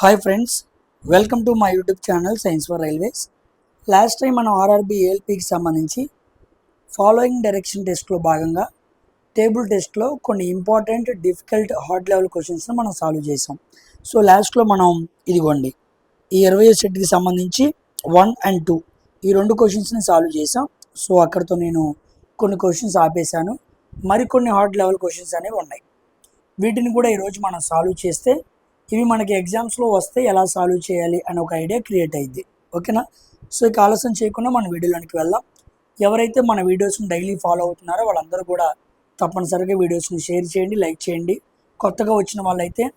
Hi friends, welcome to my YouTube channel science for railways. Last time మనం RRB ఏఎల్పికి సంబంధించి following direction టెస్ట్లో భాగంగా table టెస్ట్లో కొన్ని ఇంపార్టెంట్ డిఫికల్ట్ హార్డ్ లెవెల్ క్వశ్చన్స్ని మనం సాల్వ్ చేసాం. సో లాస్ట్లో మనం ఇదిగోండి ఈ 20 సెట్కి సంబంధించి 1 and 2 ఈ రెండు క్వశ్చన్స్ని సాల్వ్ చేసాం. సో అక్కడితో నేను కొన్ని క్వశ్చన్స్ ఆపేశాను. మరికొన్ని హార్డ్ లెవెల్ క్వశ్చన్స్ అనేవి ఉన్నాయి. వీటిని కూడా ఈరోజు మనం సాల్వ్ చేస్తే ఇవి మనకి ఎగ్జామ్స్లో వస్తే ఎలా సాల్వ్ చేయాలి అనే ఒక ఐడియా క్రియేట్ అయ్యింది. ఓకేనా? సో ఇక ఆలస్యం చేయకుండా మన వీడియోలోనికి వెళ్దాం. ఎవరైతే మన వీడియోస్ని డైలీ ఫాలో అవుతున్నారో వాళ్ళందరూ కూడా తప్పనిసరిగా వీడియోస్ని షేర్ చేయండి, లైక్ చేయండి. కొత్తగా వచ్చిన వాళ్ళైతే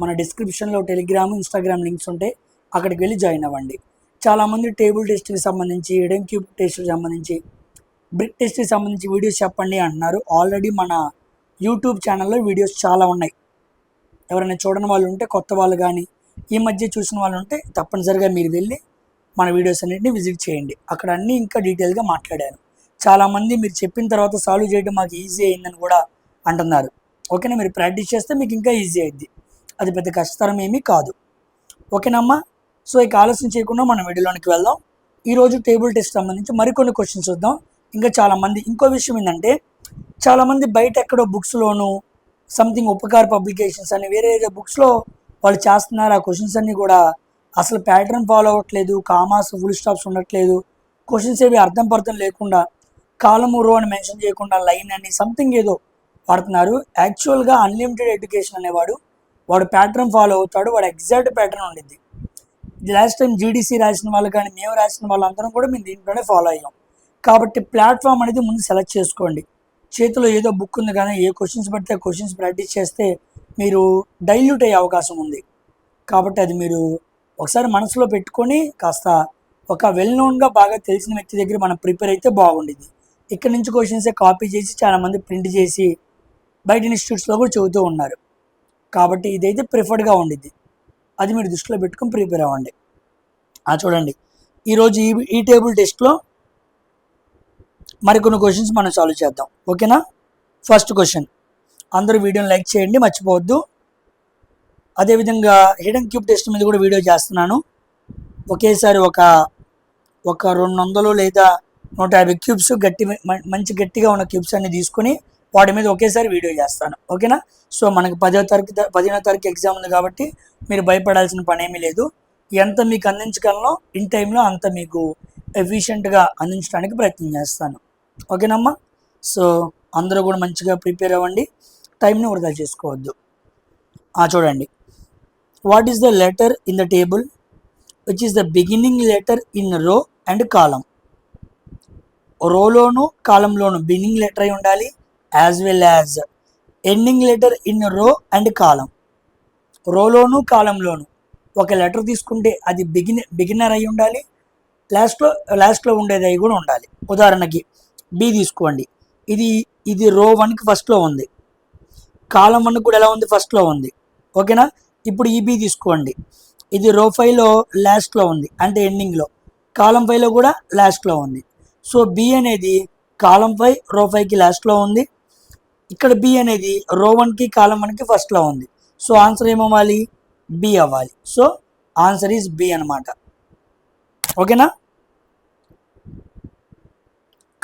మన డిస్క్రిప్షన్లో టెలిగ్రామ్, ఇన్స్టాగ్రామ్ లింక్స్ ఉంటాయి, అక్కడికి వెళ్ళి జాయిన్ అవ్వండి. చాలామంది టేబుల్ టెస్ట్కి సంబంధించి, హిడెన్ క్యూబ్ టెస్ట్కి సంబంధించి, బ్రిక్ టెస్ట్కి సంబంధించి వీడియోస్ చెప్పండి అంటున్నారు. ఆల్రెడీ మన యూట్యూబ్ ఛానల్లో వీడియోస్ చాలా ఉన్నాయి. ఎవరైనా చూడని వాళ్ళు ఉంటే, కొత్త వాళ్ళు కానీ ఈ మధ్య చూసిన వాళ్ళు ఉంటే తప్పనిసరిగా మీరు వెళ్ళి మన వీడియోస్ అన్నింటినీ విజిట్ చేయండి. అక్కడ అన్నీ ఇంకా డీటెయిల్గా మాట్లాడాను. చాలామంది మీరు చెప్పిన తర్వాత సాల్వ్ చేయడం మాకు ఈజీ అయిందని కూడా అంటున్నారు. ఓకేనా? మీరు ప్రాక్టీస్ చేస్తే మీకు ఇంకా ఈజీ అయింది. అది పెద్ద కష్టతరం ఏమీ కాదు. ఓకేనమ్మా? సో ఇక ఆలస్యం చేయకుండా మనం వీడియోలోనికి వెళ్దాం. ఈరోజు టేబుల్ టెస్ట్ సంబంధించి మరికొన్ని క్వశ్చన్స్ చూద్దాం. ఇంకా చాలామంది ఇంకో విషయం ఏంటంటే, చాలామంది బయట ఎక్కడో బుక్స్లోను సంథింగ్ ఉపకార్ పబ్లికేషన్స్ అని వేరే వేరే బుక్స్లో వాళ్ళు చేస్తున్నారు. ఆ క్వశ్చన్స్ అన్నీ కూడా అసలు ప్యాటర్న్ ఫాలో అవ్వట్లేదు, కామాస్ ఫుల్ స్టాప్స్ ఉండట్లేదు, క్వశ్చన్స్ ఏవి అర్థం పర్థం లేకుండా కాలము రో అని మెన్షన్ చేయకుండా లైన్ అని సంథింగ్ ఏదో వాడుతున్నారు. యాక్చువల్గా అన్లిమిటెడ్ ఎడ్యుకేషన్ అనేవాడు వాడు ప్యాటర్న్ ఫాలో అవుతాడు, వాడు ఎగ్జాక్ట్ ప్యాటర్న్ ఉండిద్ది. లాస్ట్ టైం జీడీసీ రాసిన వాళ్ళు కానీ మేము రాసిన వాళ్ళందరం కూడా మేము దీంట్లోనే ఫాలో అయ్యాం. కాబట్టి ప్లాట్ఫామ్ అనేది ముందు సెలెక్ట్ చేసుకోండి. చేతిలో ఏదో బుక్ ఉంది కానీ ఏ క్వశ్చన్స్ పడితే క్వశ్చన్స్ ప్రాక్టీస్ చేస్తే మీరు డైల్యూట్ అయ్యే అవకాశం ఉంది. కాబట్టి అది మీరు ఒకసారి మనసులో పెట్టుకొని కాస్త ఒక వెల్ నోన్గా బాగా తెలిసిన వ్యక్తి దగ్గర మనం ప్రిపేర్ అయితే బాగుండేది. ఇక్కడి నుంచి క్వశ్చన్సే కాపీ చేసి చాలామంది ప్రింట్ చేసి బయట ఇన్స్టిట్యూట్స్లో కూడా చెబుతూ ఉన్నారు. కాబట్టి ఇదైతే ప్రిఫర్డ్గా ఉండిద్ది. అది మీరు దృష్టిలో పెట్టుకొని ప్రిపేర్ అవ్వండి. చూడండి, ఈరోజు ఈ టేబుల్ టెస్ట్లో మరికొన్ని క్వశ్చన్స్ మనం సాల్వ్ చేద్దాం. ఓకేనా? ఫస్ట్ క్వశ్చన్, అందరూ వీడియోని లైక్ చేయండి, మర్చిపోవద్దు. అదేవిధంగా హిడెన్ క్యూబ్ టెస్ట్ మీద కూడా వీడియో చేస్తున్నాను. ఒకేసారి ఒక 200 లేదా 150 క్యూబ్స్ మంచి గట్టిగా ఉన్న క్యూబ్స్ అన్ని తీసుకొని వాటి మీద ఒకేసారి వీడియో చేస్తాను. ఓకేనా? సో మనకు 10వ తారీఖు ఎగ్జామ్ ఉంది కాబట్టి మీరు భయపడాల్సిన పని ఏమీ లేదు. ఎంత మీకు అందించగలనో ఇన్ టైంలో అంత మీకు ఎఫిషియెంట్గా అందించడానికి ప్రయత్నం చేస్తాను. ఓకేనమ్మా? సో అందరూ కూడా మంచిగా ప్రిపేర్ అవ్వండి, టైంని వృధా చేసుకోవద్దు. చూడండి, what is the letter in the table which is the beginning letter in row and column? రోలోను కాలంలోను బిగినింగ్ లెటర్ అయి ఉండాలి, as well as ending letter in row and column. రోలోను కాలంలోను ఒక లెటర్ తీసుకుంటే అది బిగినర్ అయి ఉండాలి, లాస్ట్లో ఉండేది అయి కూడా ఉండాలి. ఉదాహరణకి బి తీసుకోండి, ఇది రో 1కి ఫస్ట్లో ఉంది, కాలం 1కి కూడా ఎలా ఉంది, ఫస్ట్లో ఉంది. ఓకేనా? ఇప్పుడు ఈ బి తీసుకోండి, ఇది రో 5లో లాస్ట్లో ఉంది, అంటే ఎండింగ్లో. కాలం 5లో కూడా లాస్ట్లో ఉంది. సో బి అనేది కాలం 5 రో 5కి లాస్ట్లో ఉంది. ఇక్కడ బి అనేది రో 1కి కాలం 1కి ఫస్ట్లో ఉంది. సో ఆన్సర్ ఏమవ్వాలి? బి అవ్వాలి. సో ఆన్సర్ ఈజ్ బి అనమాట. ఓకేనా?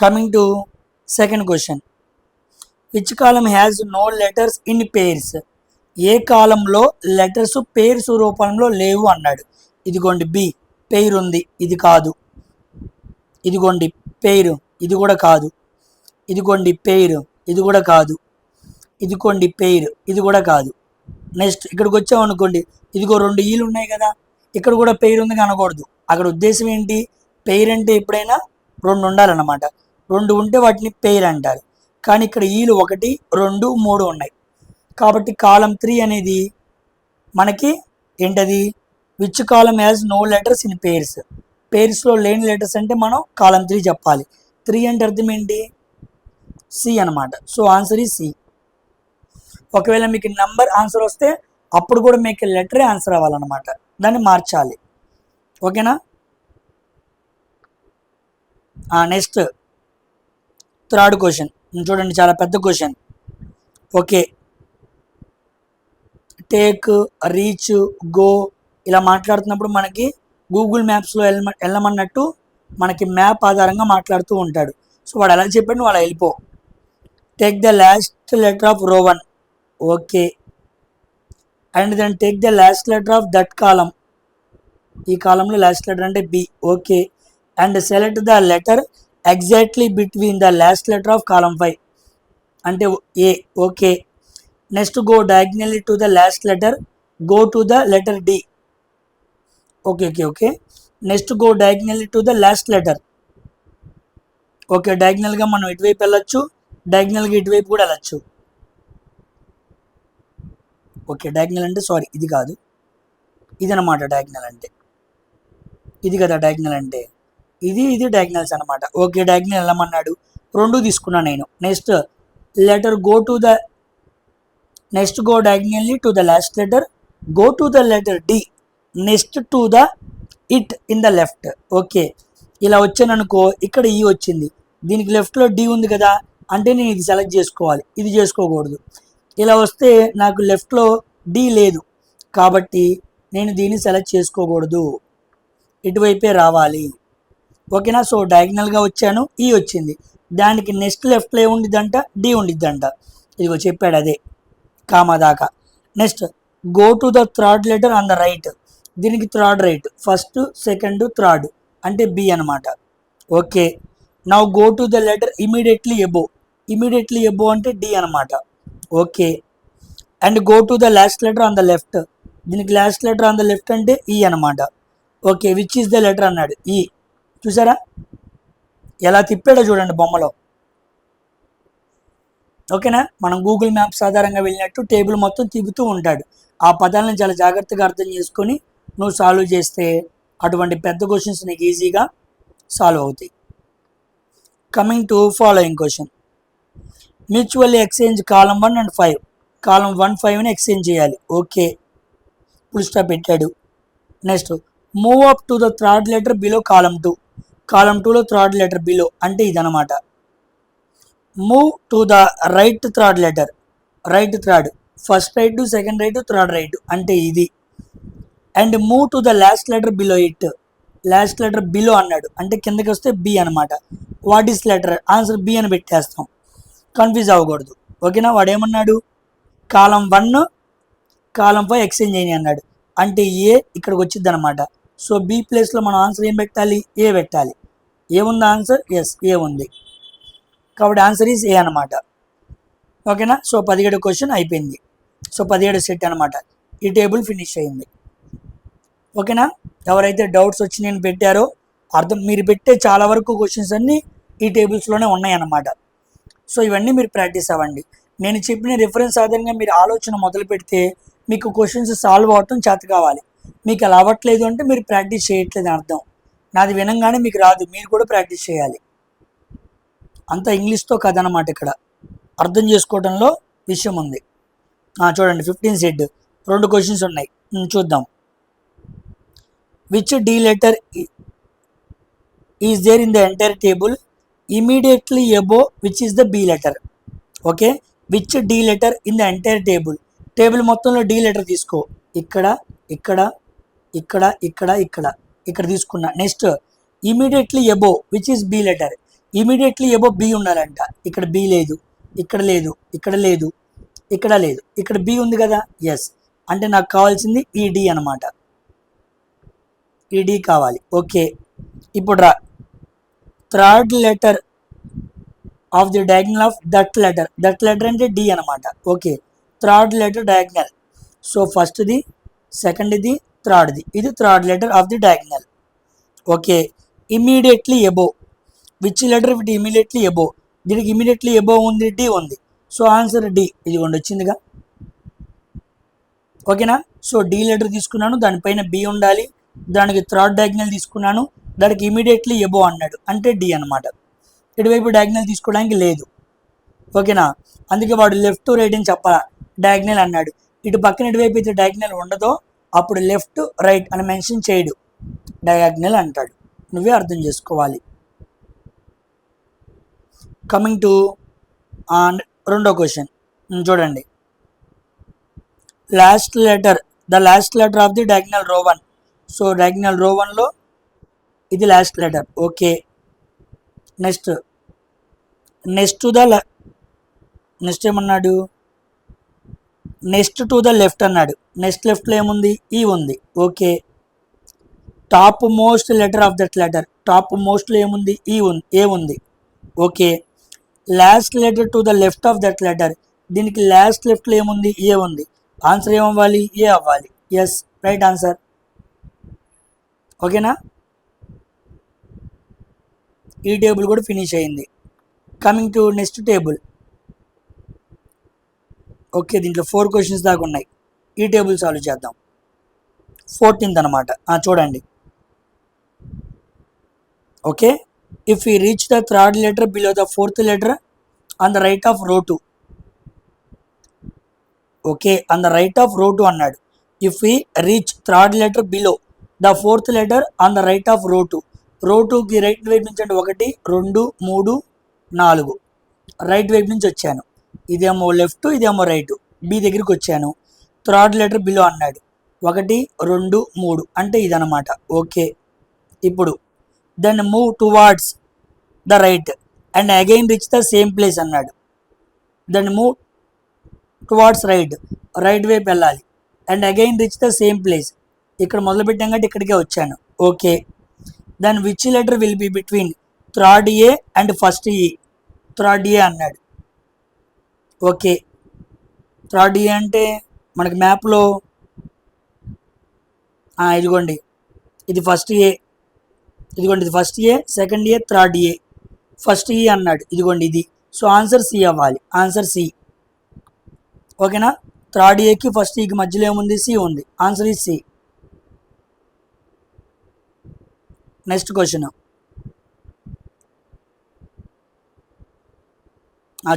Coming to second question, which column has no letters in pairs? ఏ కాలంలో లెటర్స్ పేర్స్ రూపంలో లేవు అన్నాడు. ఇదిగోండి బి, పేరు ఉంది, ఇది కాదు. ఇదిగోండి పేరు, ఇది కూడా కాదు. ఇదిగోండి పేరు, ఇది కూడా కాదు. ఇదిగోండి పేరు, ఇది కూడా కాదు. నెక్స్ట్ ఇక్కడికి వచ్చామనుకోండి, ఇదిగో 2 ఈలు ఉన్నాయి కదా, ఇక్కడ కూడా పేరు ఉంది అనకూడదు. అక్కడ ఉద్దేశం ఏంటి? పేరు అంటే ఎప్పుడైనా 2 ఉండాలన్నమాట. 2 ఉంటే వాటిని పేరు అంటారు. కానీ ఇక్కడ ఈలు 1, 2, 3 ఉన్నాయి. కాబట్టి కాలం 3 అనేది మనకి ఏంటది? Which column has no letters in pairs? పేర్స్లో లేని లెటర్స్ అంటే మనం కాలం 3 చెప్పాలి. 3 అంటే అర్థం ఏంటి? సి అనమాట. సో ఆన్సర్ ఈ సి. ఒకవేళ మీకు నంబర్ ఆన్సర్ వస్తే అప్పుడు కూడా మీకు లెటరే ఆన్సర్ అవ్వాలన్నమాట, దాన్ని మార్చాలి. ఓకేనా? నెక్స్ట్ థర్డ్ క్వశ్చన్ చూడండి, చాలా పెద్ద question. Okay, take, reach, go, ఇలా మాట్లాడుతున్నప్పుడు మనకి గూగుల్ మ్యాప్స్లో వెళ్ళమన్నట్టు మనకి మ్యాప్ ఆధారంగా మాట్లాడుతూ ఉంటాడు. సో వాడు ఎలా చెప్పాడు నువ్వు అలా వెళ్ళిపో. Take the last letter of row 1. Okay. And then take the last letter of that column. ఈ కాలంలో లాస్ట్ లెటర్ అంటే B. Okay. And select the letter exactly between the last letter of column 5 అంటే A. Okay. Next go diagonally to the last letter, go to the letter D. Okay okay okay. Next go diagonally to the last letter. Okay. డయాగ్నల్గా మనం ఇటువైపు వెళ్ళొచ్చు, డయాగ్నల్గా ఇటువైపు కూడా వెళ్ళచ్చు. Okay. Diagonal అంటే sorry ఇది కాదు, ఇదనమాట డయాగ్నల్ అంటే. ఇది కదా డయాగ్నల్ అంటే, ఇది డయాగ్నల్స్ అనమాట. ఓకే. డయాగ్నల్ వెళ్ళమన్నాడు, 2 తీసుకున్నాను నేను. Next letter go to the, next go diagonally to the last letter, go to the letter D, next to the it in the left. Okay. ఇలా వచ్చాను అనుకో, ఇక్కడ ఈ వచ్చింది, దీనికి లెఫ్ట్లో డి ఉంది కదా, అంటే నేను ఇది సెలెక్ట్ చేసుకోవాలి, ఇది చేసుకోకూడదు. ఇలా వస్తే నాకు లెఫ్ట్లో డి లేదు కాబట్టి నేను దీన్ని సెలెక్ట్ చేసుకోకూడదు, ఇటువైపే రావాలి. ఓకేనా. సో డయాగ్నల్గా వచ్చాను, ఈ వచ్చింది, దానికి నెక్స్ట్ లెఫ్ట్లో ఏముండిద్దంట, డి ఉండిద్దంట. ఇదిగో చెప్పాడు అదే కామా దాకా. Next go to the third letter on the right, దీనికి third right, first second third అంటే బి అనమాట. Okay. Now go to the letter immediately above, immediately above అంటే డి అనమాట. Okay. And go to the last letter on the left, దీనికి last letter on the left అంటే E అనమాట. Okay. Which is the letter అన్నాడు, E. చూసారా ఎలా తిప్పాడో చూడండి బొమ్మలో. ఓకేనా. మనం గూగుల్ మ్యాప్స్ ఆధారంగా వెళ్ళినట్టు టేబుల్ మొత్తం తిప్పుతూ ఉంటాడు. ఆ పదాలను చాలా జాగ్రత్తగా అర్థం చేసుకొని నువ్వు సాల్వ్ చేస్తే అటువంటి పెద్ద క్వశ్చన్స్ నీకు ఈజీగా సాల్వ్ అవుతాయి. Coming to following question. Mutually exchange column 1 and 5, column 1 5ని ఎక్స్చేంజ్ చేయాలి. ఓకే. ఫుల్ స్టాప్ పెట్టాడు. Next move up to the third letter below column 2, column 2లో థర్డ్ లెటర్ బిలో అంటే ఇదనమాట. Move to the right third letter, right third, first right, second right, third right అంటే ఇది. And move to the last letter below it, last letter below అన్నాడు అంటే కిందకి వస్తే B అనమాట. What is letter, answer B అని పెట్టేస్తాం, confuse అవ్వకూడదు. ఓకేనా. వాడు ఏమన్నాడు, కాలం 1 కాలం 5 ఎక్స్చేంజ్ చేయని అన్నాడు అంటే ఏ ఇక్కడికి వచ్చింది అనమాట. సో బి ప్లేస్లో మనం ఆన్సర్ ఏం పెట్టాలి, ఏ పెట్టాలి. ఏముంది ఆన్సర్, ఎస్ ఏ ఉంది కాబట్టి ఆన్సర్ ఈజ్ ఏ అనమాట. ఓకేనా. సో 17 క్వశ్చన్ అయిపోయింది. సో 17 సెట్ అనమాట. ఈ టేబుల్ ఫినిష్ అయింది. ఓకేనా. ఎవరైతే డౌట్స్ వచ్చి నేను పెట్టారో అర్థం, మీరు పెట్టే చాలా వరకు క్వశ్చన్స్ అన్నీ ఈ టేబుల్స్లోనే ఉన్నాయన్నమాట. సో ఇవన్నీ మీరు ప్రాక్టీస్ అవ్వండి. నేను చెప్పిన రిఫరెన్స్ ఆధారంగా మీరు ఆలోచన మొదలు పెడితే మీకు క్వశ్చన్స్ సాల్వ్ అవటం చేత కావాలి. మీకు అలా అవ్వట్లేదు అంటే మీరు ప్రాక్టీస్ చేయట్లేదు అర్థం. నాది వినంగానే మీకు రాదు, మీరు కూడా ప్రాక్టీస్ చేయాలి. అంతా ఇంగ్లీష్తో కదనమాట, ఇక్కడ అర్థం చేసుకోవడంలో విషయం ఉంది. చూడండి 15 సెట్ 2 క్వశ్చన్స్ ఉన్నాయి, చూద్దాం. Which D letter is there in the entire table immediately above which is the B letter. Okay. Which D letter in the entire table, table మొత్తంలో డి లెటర్ తీసుకో, ఇక్కడ ఇక్కడ ఇక్కడ ఇక్కడ ఇక్కడ ఇక్కడ తీసుకున్నా. Next immediately above which is B letter, immediately above B ఉండాలంట. ఇక్కడ బి లేదు, ఇక్కడ లేదు, ఇక్కడ లేదు, ఇక్కడ లేదు, ఇక్కడ బి ఉంది కదా, ఎస్ అంటే నాకు కావాల్సింది ఈ డి అనమాట, ఈ డి కావాలి. ఓకే. ఇప్పుడు రా, third letter of the diagonal of that letter, that letter అంటే డి అనమాట. Okay. Third letter diagonal, so ఫస్ట్ది, సెకండ్ది, థర్డ్ది, ఇది third letter of the diagonal. Okay. Immediately above, which letter with immediately above, దీనికి immediately above ఉంది, D ఉంది, so answer D. ఇదిగోండి వచ్చిందిగా. ఓకేనా. సో డి లెటర్ తీసుకున్నాను, దానిపైన బి ఉండాలి, దానికి థర్డ్ డయాగ్నల్ తీసుకున్నాను, దానికి ఇమీడియట్లీ అబోవ్ అన్నాడు అంటే డి అనమాట. ఇటువైపు డయాగ్నల్ తీసుకోవడానికి లేదు. ఓకేనా. అందుకే వాడు లెఫ్ట్ రైట్ అని చెప్పాలా, డయాగ్నల్ అన్నాడు. ఇటు పక్కన ఇటువైపు అయితే డయాగ్నల్ ఉండదో అప్పుడు లెఫ్ట్ రైట్ అని మెన్షన్ చేయడు, డయాగ్నల్ అంటాడు. నువ్వే అర్థం చేసుకోవాలి. కమింగ్ టు రెండో క్వశ్చన్ చూడండి. Last letter the last letter of the diagonal row 1. So diagonal row 1లో ఇది last letter. Okay. Next next ఏమన్నాడు, నెక్స్ట్ టు ద లెఫ్ట్ అన్నాడు. నెక్స్ట్ లెఫ్ట్లో ఏముంది, ఈ ఉంది. Okay. Top most letter of that letter, top మోస్ట్లో ఏముంది, A ఉంది. Okay. Last letter to the left of that letter, దీనికి లాస్ట్ లెఫ్ట్లో ఏముంది, ఏ ఉంది. ఆన్సర్ ఏమవ్వాలి, ఏ అవ్వాలి. Yes, right answer. ఓకేనా, ఈ టేబుల్ కూడా ఫినిష్ అయింది. Coming to next table. Okay, దీంట్లో 4 క్వశ్చన్స్ దాకా ఉన్నాయి. ఈ టేబుల్ సాల్వ్ చేద్దాం. 14th అనమాట. చూడండి. Okay, if you reach the third letter below the fourth letter on the right of రో 2. Okay, on the right of రో 2 అన్నాడు. If you reach third letter below the fourth letter on the right of రో 2. రో 2కి right వైపు నుంచి అంటే 1 2 3 4 right వైపు నుంచి వచ్చాను. ఇదేమో లెఫ్ట్, ఇదేమో రైట్. బి దగ్గరికి వచ్చాను. థర్డ్ లెటర్ బిలో అన్నాడు. 1 2 3 అంటే ఇదనమాట. ఓకే, ఇప్పుడు then move towards the right and again reach the same place అన్నాడు. Then move towards right, right వైపు వెళ్ళాలి. And again reach the same place, ఇక్కడ మొదలు పెట్టాం కాబట్టి ఇక్కడికే వచ్చాను. Okay. Then which letter will be between third A and first E. Third A అన్నాడు. ఓకే, థర్డ్ ఏ అంటే మనకి మ్యాప్లో ఇదిగోండి, ఇది ఫస్ట్ ఏ, ఇదిగోండి ఇది first A, second A, third A. First A అన్నాడు, ఇదిగోండి ఇది. సో ఆన్సర్ సి అవ్వాలి. Answer C. ఓకేనా, థర్డ్ ఏకి ఫస్ట్ ఈకి మధ్యలో ఏముంది, సి ఉంది. Answer is C. Next question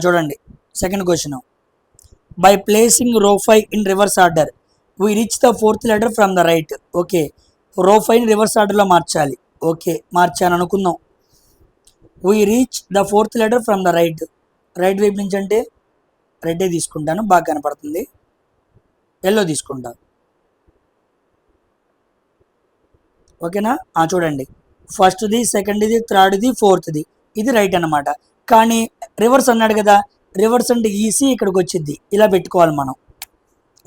చూడండి. Second question. By placing row 5 in reverse order we reach the fourth letter from the right. Okay, row 5ని reverse ఆర్డర్లో మార్చాలి. ఓకే, మార్చాను అనుకుందాం. We reach the fourth letter from the right. Right వైపు నుంచి అంటే రెడ్డే తీసుకుంటాను, బాగా కనపడుతుంది. ఎల్లో తీసుకుంటాను. ఓకేనా, చూడండి. ఫస్ట్ది, సెకండ్ది, థర్డ్ది, ఫోర్త్ది, ఇది రైట్ అనమాట. కానీ రివర్స్ అన్నాడు కదా, రివర్స్ అంటే ఈసీ ఇక్కడికి వచ్చింది, ఇలా పెట్టుకోవాలి మనం.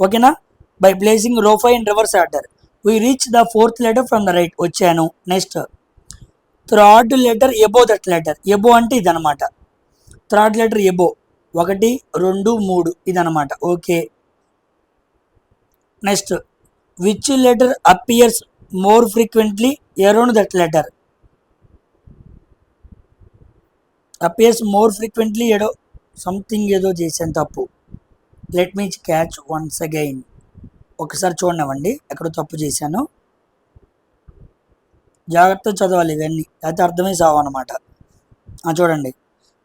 ఓకేనా, by placing row 5 in reverse order we reach the fourth letter from the right, వచ్చాను. Next third letter above that letter. Above అంటే ఇదనమాట. థర్డ్ లెటర్ ఎబో, 1 2 3 ఇదనమాట. Okay. Next which letter appears more frequently around that letter. Appears more frequently something ఏదో చేశాను తప్పు. Let me catch once again. ఒకసారి చూడనివ్వండి, ఎక్కడో తప్పు చేశాను. జాగ్రత్తగా చదవాలి ఇవన్నీ, అయితే అర్థమే సావన్నమాట. చూడండి.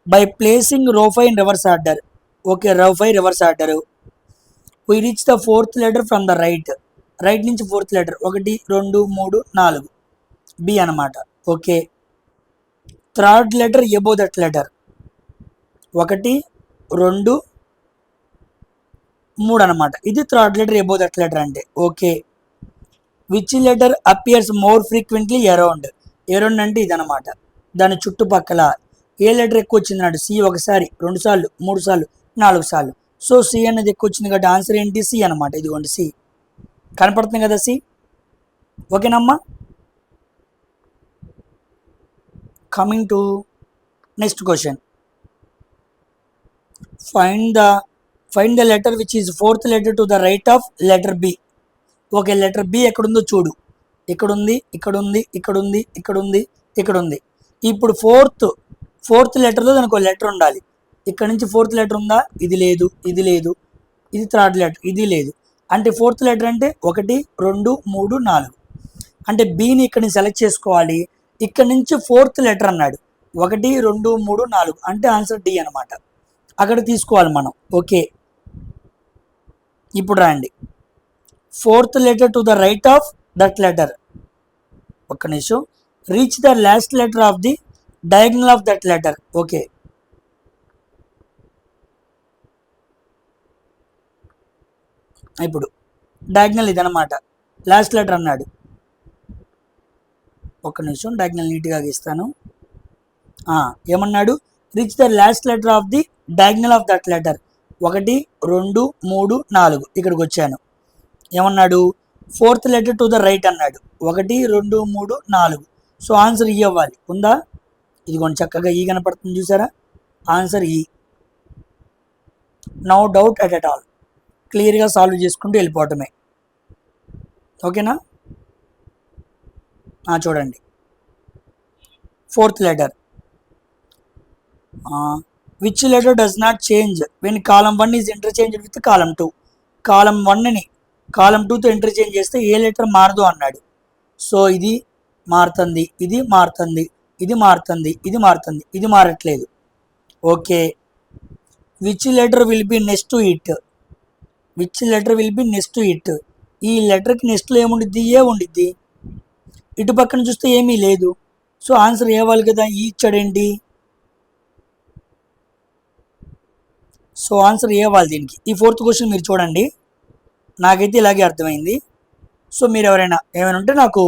By placing row 5 in reverse order. Okay, row 5 reverse order. We reach the fourth letter from the right. Right నుంచి ఫోర్త్ లెటర్ 1 2 3 4 బి అనమాట. Okay. Third letter above that letter 1 2 3 అనమాట. ఇది third letter above that letter అంటే. Okay. Which letter appears more frequently around. Around అంటే ఇదనమాట, దాని చుట్టుపక్కల. ఏ letter ఎక్కువ వచ్చింది అన్నాడు. సి 1 సారి, 2 సార్లు, 3 సార్లు, 4 సార్లు. సో సి అనేది ఎక్కువ వచ్చింది కాబట్టి ఆన్సర్ ఏంటి, సి అనమాట. ఇదిగోండి సి కనపడుతుంది కదా, సి. ఓకేనమ్మా. Coming to next question. Find the letter which is fourth letter to the right of letter B. Okay, letter B ఎక్కడుందో చూడు. ఇక్కడుంది, ఇక్కడుంది, ఇక్కడుంది, ఇక్కడుంది, ఇక్కడుంది. ఇప్పుడు ఫోర్త్ లెటర్లో దానికి ఒక లెటర్ ఉండాలి. ఇక్కడ నుంచి ఫోర్త్ లెటర్ ఉందా, ఇది లేదు, ఇది లేదు. ఇది థర్డ్ లెటర్, ఇది లేదు. అంటే ఫోర్త్ లెటర్ అంటే 1 2 3 4. అంటే బిని ఇక్కడ నుంచి సెలెక్ట్ చేసుకోవాలి. ఇక్కడ నుంచి ఫోర్త్ లెటర్ అన్నాడు. 1 2 3 4 అంటే ఆన్సర్ డి అనమాట. అక్కడ తీసుకోవాలి మనం. ఓకే, ఇప్పుడు రాండి. Fourth letter to the right of that letter. ఒక్క నిమిషం. Reach the last letter of the diagonal of that letter. Okay, ఇప్పుడు డయాగ్నల్ ఇదనమాట. లాస్ట్ లెటర్ అన్నాడు. ఒక్క నిమిషం డయాగ్నల్ నీట్గా గీస్తాను. ఏమన్నాడు? Reach the last letter of the diagonal of that letter. 1 2 3 4 ఇక్కడికి వచ్చాను. ఏమన్నాడు? 4th letter to the right అన్నాడు. 1 2 3 4. సో ఆన్సర్ ఈ అవ్వాలి. ఉందా? ఇదిగోండి చక్కగా ఈ కనపడుతుంది చూసారా? Answer E. No doubt at all. క్లియర్గా సాల్వ్ చేసుకుంటూ వెళ్ళిపోవటమే. ఓకేనా? చూడండి 4th letter. Which letter does not change when column 1 is interchange with column 2. Column 1ని కాలం 2తో ఇంటర్చేంజ్ చేస్తే ఏ లెటర్ మారదు అన్నాడు. సో ఇది మారుతుంది, ఇది మారుతుంది, ఇది మారుతుంది, ఇది మారుతుంది, ఇది మారట్లేదు. Okay. Which letter will be next to it? Which letter will be next to it? ఈ లెటర్కి నెక్స్ట్లో ఏముండిద్ది? ఏ ఉండిద్ది. ఇటు పక్కన చూస్తే ఏమీ లేదు. సో ఆన్సర్ ఏవాలి కదా. ఈ ఇచ్చాడేంటి? సో ఆన్సర్ ఏవాలి దీనికి. ఈ 4th క్వశ్చన్ మీరు చూడండి. నాకైతే ఇలాగే అర్థమైంది. సో మీరు ఎవరైనా ఏమైనా ఉంటే నాకు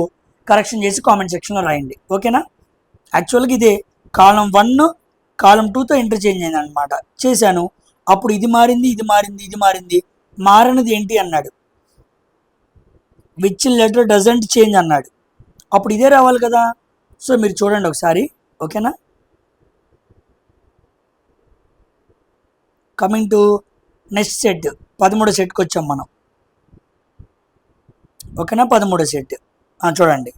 కరెక్షన్ చేసి కామెంట్ సెక్షన్లో రాయండి. ఓకేనా? యాక్చువల్గా ఇదే కాలం 1 కాలం 2తో ఇంటర్చేంజ్ అయింది అనమాట. చేశాను. అప్పుడు ఇది మారింది, ఇది మారింది, ఇది మారింది. మారినది ఏంటి అన్నాడు. విచ్ లెటర్ డజంట్ చేంజ్ అన్నాడు. అప్పుడు ఇదే రావాలి కదా. సో మీరు చూడండి ఒకసారి. ఓకేనా? Coming to next set. 13వ సెట్కి వచ్చాం మనం. ఓకేనా? 13వ సెట్ చూడండి.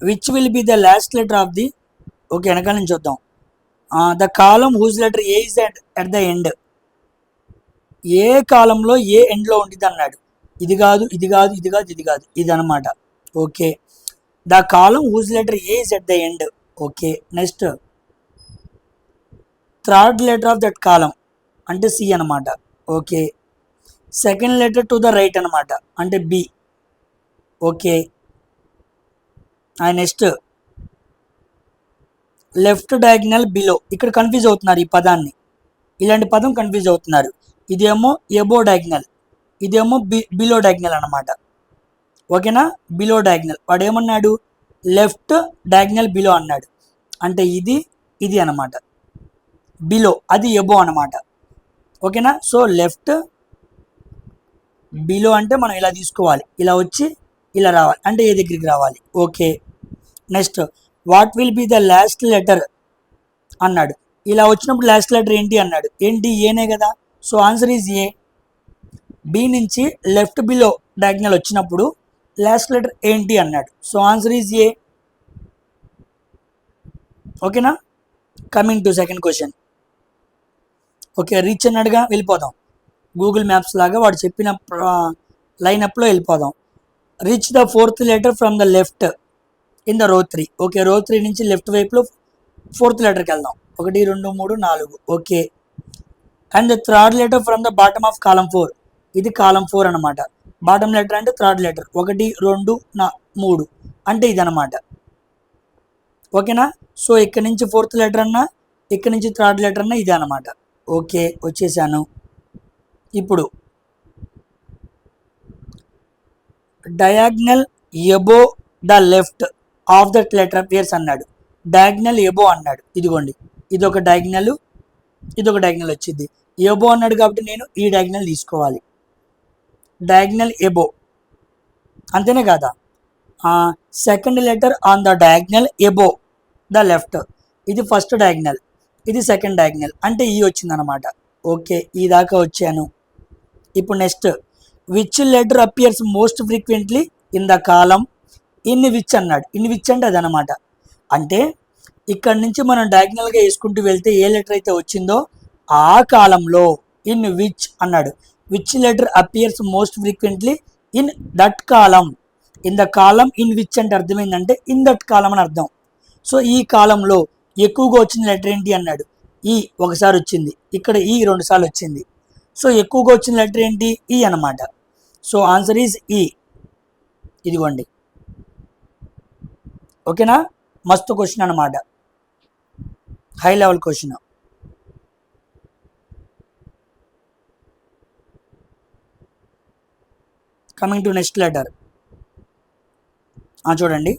Which will be the last letter of the. Okay, వెనకాల నుంచి చూద్దాం. The column whose letter A is at the end. ఏ కాలంలో ఏ ఎండ్లో ఉంటుంది అన్నాడు. ఇది కాదు, ఇది కాదు, ఇది కాదు, ఇది కాదు, ఇది అనమాట. Okay. The column whose letter A is at the end. Okay. Next 3rd letter of that column అంటే సి అనమాట. Okay. 2nd letter to the right అనమాట అంటే B. Okay. Next left diagonal below. ఇక్కడ కన్ఫ్యూజ్ అవుతున్నారు ఈ పదాన్ని. ఇలాంటి పదం కన్ఫ్యూజ్ అవుతున్నారు. ఇదేమో ఎబో డయాగ్నల్, ఇదేమో బిలో డయాగ్నల్ అనమాట. ఓకేనా? Below diagonal. వాడు ఏమన్నాడు? లెఫ్ట్ డయాగ్నల్ బిలో అన్నాడు. అంటే ఇది ఇది అనమాట. బిలో అది ఎబో అనమాట. ఓకేనా? సో లెఫ్ట్ బిలో అంటే మనం ఇలా తీసుకోవాలి, ఇలా వచ్చి ఇలా రావాలి, అంటే ఏ దగ్గరికి రావాలి. Okay. Next what will be the last letter అన్నాడు. ఇలా వచ్చినప్పుడు లాస్ట్ లెటర్ ఏంటి అన్నాడు. ఏంటి? ఏనే కదా. So answer is A. B నుంచి లెఫ్ట్ బిలో డయాగ్నల్ వచ్చినప్పుడు లాస్ట్ లెటర్ ఏంటి అన్నాడు. So answer is A. ఓకేనా? Coming to second question. Okay, reach అన్నాడుగా, వెళ్ళిపోదాం. గూగుల్ మ్యాప్స్ లాగా వాడు చెప్పిన లైనప్లో వెళ్ళిపోదాం. Reach the 4th letter from the left in the row 3. Okay, రో 3 నుంచి లెఫ్ట్ వైపులో 4th లెటర్కి వెళ్దాం. 1 2 3 4. Okay. And the 3rd letter from the bottom of కాలం 4. ఇది కాలం 4 అనమాట. బాటమ్ లెటర్ అంటే 3rd లెటర్. 1 2 3 అంటే ఇది అనమాట. ఓకేనా? సో ఇక్కడ నుంచి 4th లెటర్ అన్నా, ఇక్కడ నుంచి 3rd లెటర్ అన్నా ఇదే అనమాట. ఓకే, వచ్చేసాను. ఇప్పుడు diagonal above the left of that letter appears అన్నాడు. డయాగ్నల్ ఎబో అన్నాడు. ఇదిగోండి, ఇదొక డయాగ్నల్, ఇదొక డయాగ్నల్ వచ్చింది. ఎబో అన్నాడు కాబట్టి నేను ఈ డయాగ్నల్ తీసుకోవాలి. డయాగ్నల్ ఎబో, అంతేనే కదా. 2nd letter on the diagonal above the left. ఇది ఫస్ట్ డయాగ్నల్, ఇది 2nd డయాగ్నల్ అంటే ఈ వచ్చిందనమాట. ఓకే, ఈ దాకా వచ్చాను. ఇప్పుడు next which letter appears most frequently in the column in which అన్నాడు. ఇన్ విచ్ అంటే అదనమాట. అంటే ఇక్కడ నుంచి మనం డయాగ్నల్గా వేసుకుంటూ వెళ్తే ఏ లెటర్ అయితే వచ్చిందో ఆ కాలంలో ఇన్ విచ్ అన్నాడు. Which letter appears most frequently in that column. In the column in which అంటే అర్థమైందంటే ఇన్ దట్ కాలం అని అర్థం. సో ఈ కాలంలో ఎక్కువగా వచ్చిన లెటర్ ఏంటి అన్నాడు. ఈ ఒకసారి వచ్చింది, ఇక్కడ ఈ 2 సార్లు వచ్చింది. సో ఎక్కువగా వచ్చిన లెటర్ ఏంటి? ఈ అనమాట. సో ఆన్సర్ ఈజ్ ఈ. ఇదిగోండి. ఓకేనా? మస్తు క్వశ్చన్ అనమాట, high level question. Coming to next letter. చూడండి,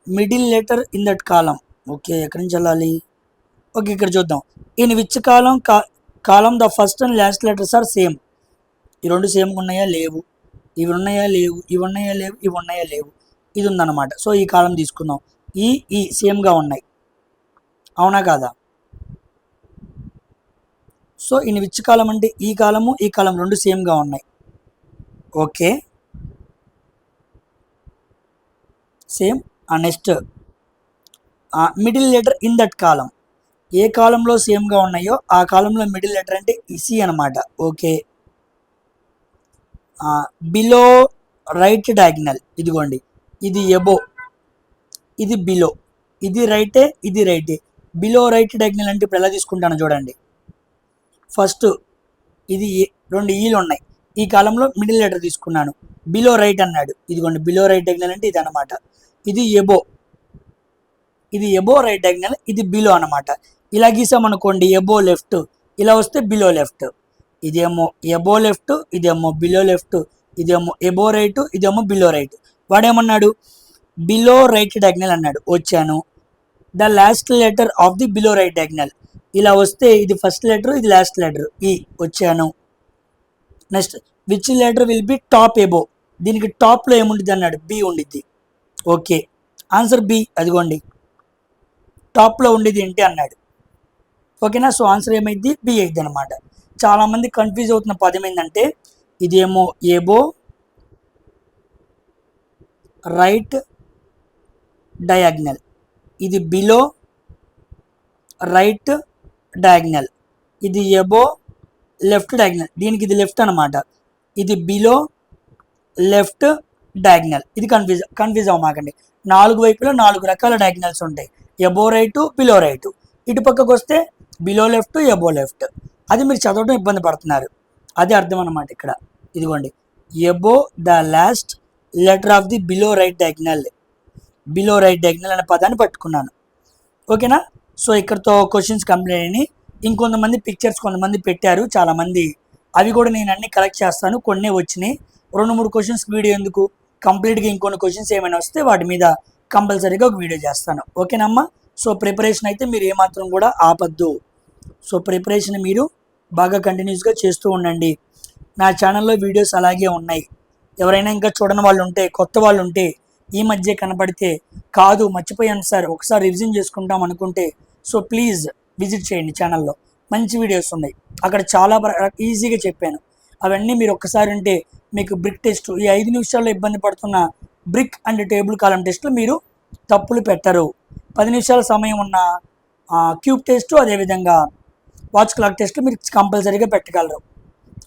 middle letter in that column. Okay, ఎక్కడి నుంచి వెళ్ళాలి? ఓకే, ఇక్కడ చూద్దాం. In which column the first and last letters are same. ఈ రెండు సేమ్ ఉన్నాయా? లేవు. ఇవి ఉన్నాయా? లేవు. ఇవి ఉన్నాయా? లేవు. ఇవి ఉన్నాయా? లేవు. ఇది ఉందన్నమాట. సో ఈ కాలం తీసుకుందాం. ఈ సేమ్గా ఉన్నాయి, అవునా కాదా? సో ఇన్ విచ్ కాలం అంటే ఈ కాలము ఈ కాలం రెండు సేమ్గా ఉన్నాయి. Okay, same. Next middle letter in that column. ఏ కాలంలో సేమ్గా ఉన్నాయో ఆ కాలంలో మిడిల్ లెటర్ అంటే ఇసి అనమాట. Okay, below right diagonal. ఇదిగోండి, ఇది ఎబో, ఇది బిలో. ఇది రైటే, ఇది రైటే. బిలో రైట్ డయాగ్నల్ అంటే ఇప్పుడు ఎలా తీసుకుంటాను చూడండి. ఫస్ట్ ఇది రెండు ఈలు ఉన్నాయి, ఈ కాలంలో మిడిల్ లెటర్ తీసుకున్నాను. బిలో రైట్ అన్నాడు, ఇదిగోండి బిలో రైట్ డయాగ్నల్ అంటే ఇది అనమాట. ఇది ఎబో, ఇది ఎబో రైట్ డయాగ్నల్, ఇది బిలో అనమాట. ఇలా గీసామనుకోండి ఎబో లెఫ్ట్, ఇలా వస్తే బిలో లెఫ్ట్. ఇదేమో ఎబో లెఫ్ట్, ఇదేమో బిలో లెఫ్ట్, ఇదేమో ఎబో రైట్, ఇదేమో బిలో రైట్. వాడేమన్నాడు? బిలో రైట్ డయాగ్నల్ అన్నాడు. వచ్చాను. The last letter of the below right diagonal. ఇలా వస్తే ఇది ఫస్ట్ లెటర్, ఇది లాస్ట్ లెటర్, ఈ. వచ్చాను. Next which letter will be top above. దీనికి టాప్లో ఏముంటుంది అన్నాడు? బి ఉండిద్ది. Okay, answer B. అదిగోండి, టాప్లో ఉండేది ఏంటి అన్నాడు. ఓకేనా? సో ఆన్సర్ ఏమైంది? బి అయింది అనమాట. చాలామంది కన్ఫ్యూజ్ అవుతున్న పదం ఏంటంటే, ఇదేమో ఏబో రైట్ డయాగ్నల్, ఇది బిలో రైట్ డయాగ్నల్, ఇది ఎబో లెఫ్ట్ డయాగ్నల్. దీనికి ఇది లెఫ్ట్ అనమాట, ఇది బిలో లెఫ్ట్ డయాగ్నల్. ఇది కన్ఫ్యూజ్ అవ్వమాకండి. 4 వైపులో 4 రకాల డయాగ్నల్స్ ఉంటాయి. Above right, below right. ఇటు పక్కకు వస్తే బిలో లెఫ్ట్, ఎబో లెఫ్ట్. అది మీరు చదవడం ఇబ్బంది పడుతున్నారు, అది అర్థం అనమాట ఇక్కడ. ఇదిగోండి, above the last letter of the below right diagonal. Below right diagonal అనే పదాన్ని పట్టుకున్నాను. ఓకేనా? సో ఇక్కడతో క్వశ్చన్స్ కంప్లీట్ అయినాయి. ఇంకొంతమంది పిక్చర్స్ కొంతమంది పెట్టారు చాలామంది, అవి కూడా నేను అన్ని కలెక్ట్ చేస్తాను. కొన్ని వచ్చినాయి, 2-3 క్వశ్చన్స్ వీడియో ఎందుకు, కంప్లీట్గా ఇంకొన్ని క్వశ్చన్స్ ఏమైనా వస్తే వాటి మీద కంపల్సరీగా ఒక వీడియో చేస్తాను. ఓకేనమ్మా? సో ప్రిపరేషన్ అయితే మీరు ఏమాత్రం కూడా ఆపద్దు. సో ప్రిపరేషన్ మీరు బాగా కంటిన్యూస్గా చేస్తూ ఉండండి. నా ఛానల్లో వీడియోస్ అలాగే ఉన్నాయి. ఎవరైనా ఇంకా చూడని వాళ్ళు ఉంటే, కొత్త వాళ్ళు ఉంటే, ఈ మధ్య కనపడితే కాదు మర్చిపోయాను సార్ ఒకసారి రివిజన్ చేసుకుంటాం అనుకుంటే, సో ప్లీజ్ విజిట్ చేయండి. ఛానల్లో మంచి వీడియోస్ ఉన్నాయి, అక్కడ చాలా ఈజీగా చెప్పాను. అవన్నీ మీరు ఒక్కసారి ఉంటే మీకు బ్రిక్ టెస్ట్, ఈ 5 నిమిషాల్లో ఇబ్బంది పడుతున్న బ్రిక్ అండ్ టేబుల్ కాలం టెస్ట్లు మీరు తప్పులు పెట్టరు. 10 నిమిషాల సమయం ఉన్న క్యూబ్ టెస్ట్, అదేవిధంగా వాచ్ క్లాక్ టెస్ట్లు మీరు కంపల్సరీగా పెట్టగలరు.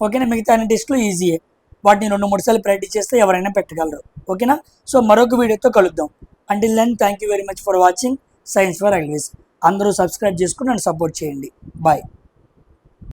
ఓకేనా? మిగతా అన్ని టెస్ట్లు ఈజీయే, వాటిని 2-3 సార్లు ప్రాక్టీస్ చేస్తే ఎవరైనా పెట్టగలరు. ఓకేనా? సో మరొక వీడియోతో కలుద్దాం. Until then thank you very much for watching science for railways. అందరూ సబ్స్క్రైబ్ చేసుకుని నన్ను సపోర్ట్ చేయండి. బాయ్.